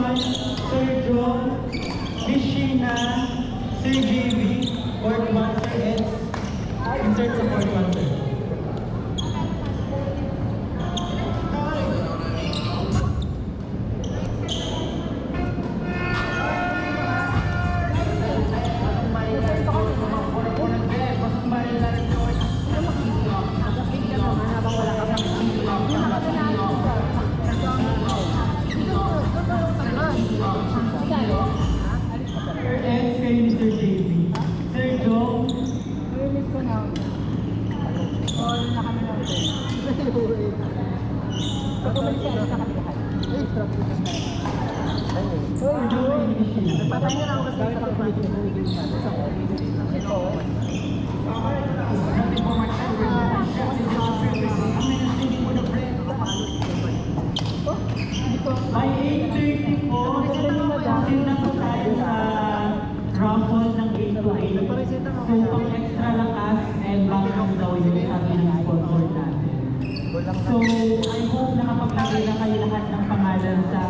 John, Sir John, Miss Sheena, Sir JV, Fourth One, Sir Ed. Insert sa Fourth One, Sir. By 8:30 po, kasi na po tayo sa raffle ng 8 to 8. So, pang extra lakas and backup daw yung sabi ng sponsor natin. So, I hope nakapaglagay na kayo lahat ng pangalan sa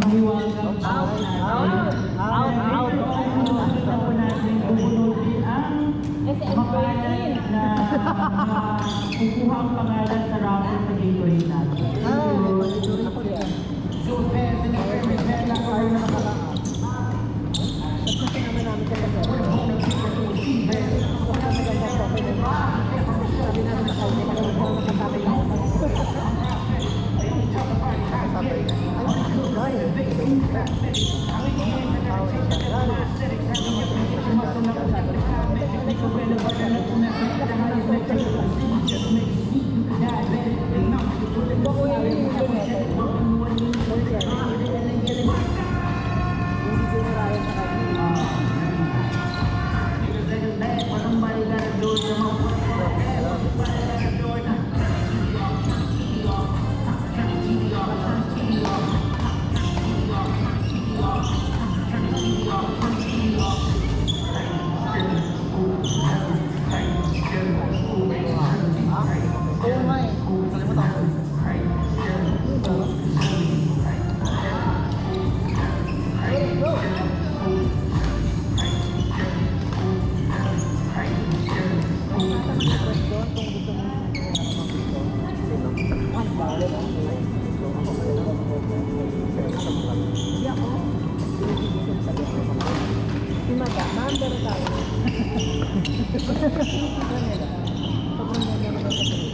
mahiwagang out natin. And later on, susunod na po natin bubunutin ang pangalan na kukuha ang pangalan sa raffle sa Gatorade natin. So, pwede na pwede na kayo na nakalaka. Kasi naman namin ito kasi.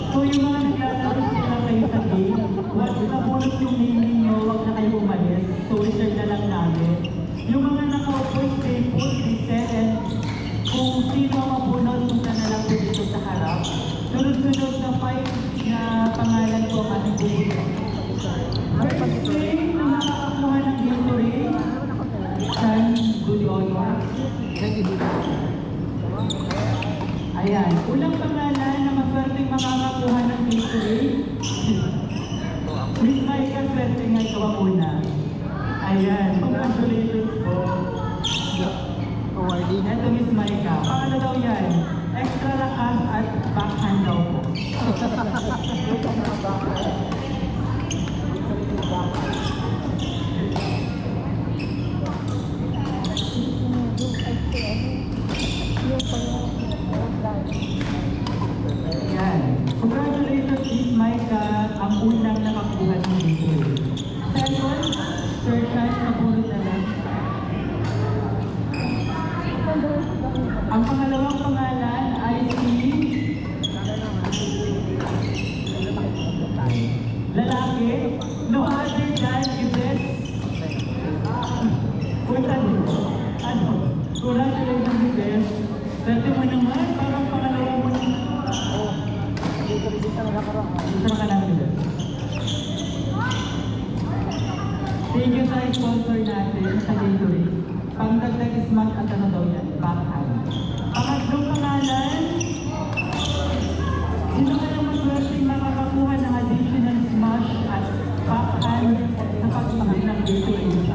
So yung mga naglalaro sila kayo sa game, once nabulot yung name ninyo, huwag na kayo umalis. So reserve na lang namin. Yung mga nakaupo, stay put, reset, and kung sino mabunod, punta na lang po dito sa harap. Sunod-sunod na 5 na pangalan ko ang ating bubulot. First name na nakakakuha ng Gatorade, San Gudioya. Ayan, unang pangalan na maswerteng makakakuha ng Gatorade. Miss Maika, swerte nga ikaw ang una. Ayan, congratulations po. Ito Miss Maika, paano daw yan? Extra lakas at backhand daw po. Ayan. Congratulations, Miss Maika, ang unang nakakuha ng Gatorade. Second, Sir Shine, nabulot na lang. Ang pangalawang pangalan ay si lalaki, no other than Ibes. Punta dito. Ano? Congratulations, Ibes. Dati mo naman, parang pangalawa mo naman. Dito ka namin din. Thank you sa sponsor natin sa Gatorade. Pangdagdag smart at ano daw yan? Backhand. Pangatlong pangalan, sino ka na maswerteng makakakuha ng additional smash at backhand sa pagpapagay ng Gatorade?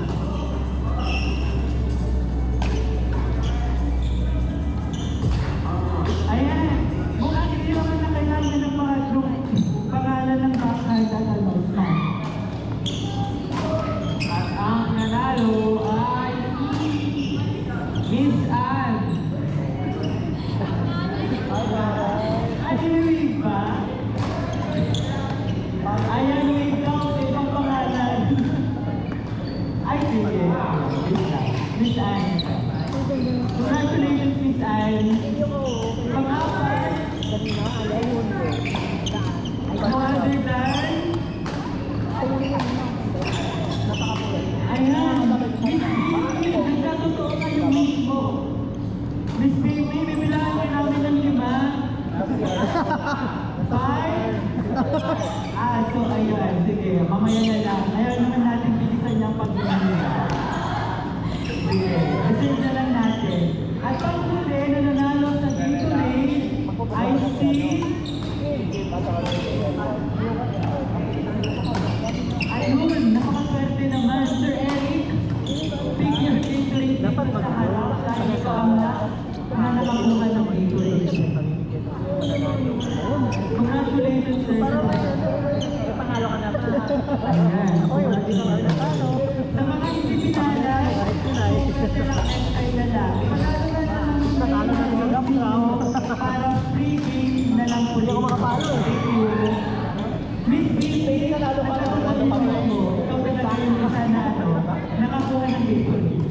Ayan, kung hindi naman na kailangan ng mga pangalan ng backhand at ano smash. At ang Ayan, wait lang, ibang pangalan. Ay, sige. Miss Anne. Congratulations, Miss Anne. Pang-apat. No other than... Ayan, Miss Baby, nagkatotoo kayo mismo. Miss Baby, bibilangan ka namin ng 5. 5? So ayun, sige, mamaya na lang. Ayaw naman natin bilisan niyang pag-ibig. Sige, reserve na lang natin. At panghuli na nanalo sa Gatorade ay si... Ayun, napakaswerte naman, Sir Eric. Pick your Gatorade dito sa harap dahil ikaw ang nakakuha ng Gatorade. Congratulations, sir. Panalo ka na ba? Ayan. Congratulations. Sa mga hindi pinala, focus na lang ay lalaki. Panalo na lang para free game na lang ulit. Hindi ako makapalo eh. Thank you. Miss Baby, nagkakaroon mo. Ikaw talaga yung isa na nakakuha ng Gatorade.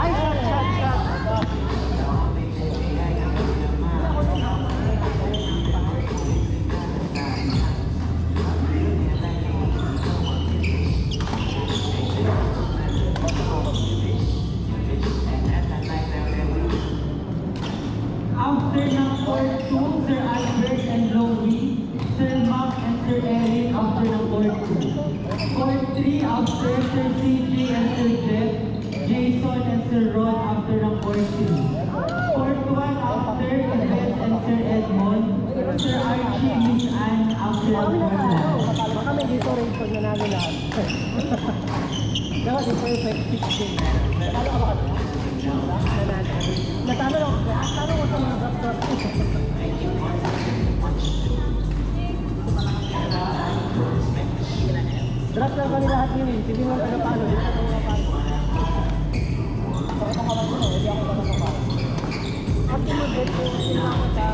Ay, shot. After ng court 2, Sir Albert and Louie, Sir Mac and Sir Eric after ng court 2. Court 3 after Sir CJ and Sir Jeff, Jason and Sir Ron after ng court 3. Court 1 after Yvette and Sir Edmond, Sir Archie, Miss Anne after ng court 1. Baka may Gatorade pag nanalo lahat. Dapat di perfect 16. Natalo ka ba kanina? Natalo ako. Natalo ko sa mga drop. Drop lang kami lahat yun. Sige mo tayo paano. Hindi ako mapano. Bakit ang kawan ko? Hindi ako mapapapano. At yung mag-bet ko, sila ako sa...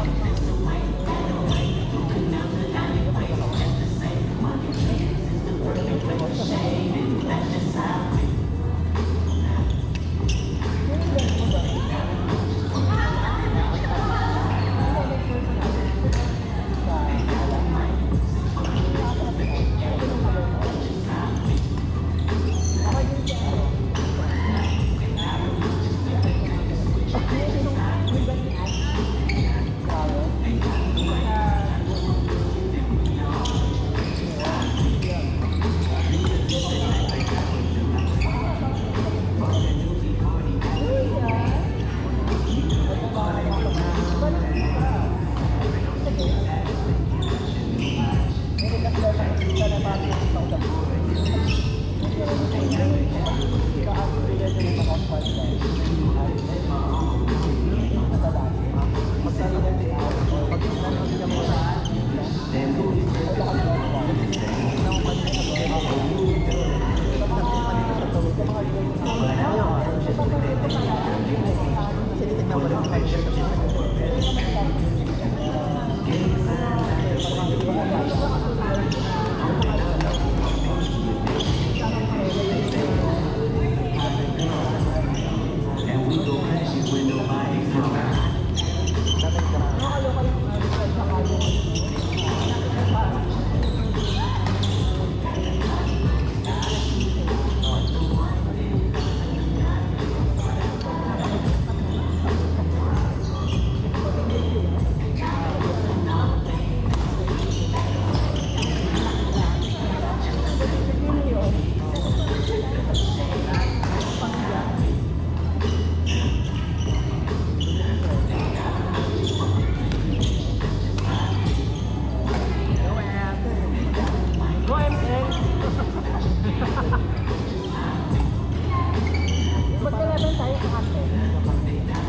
Makante.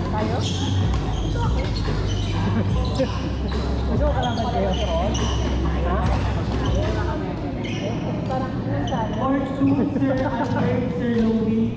Tayo? Ito ako. Gusto ka lang ba kayo? Ha? Parang minsan. Or two, Sir Albert, Sir Louie.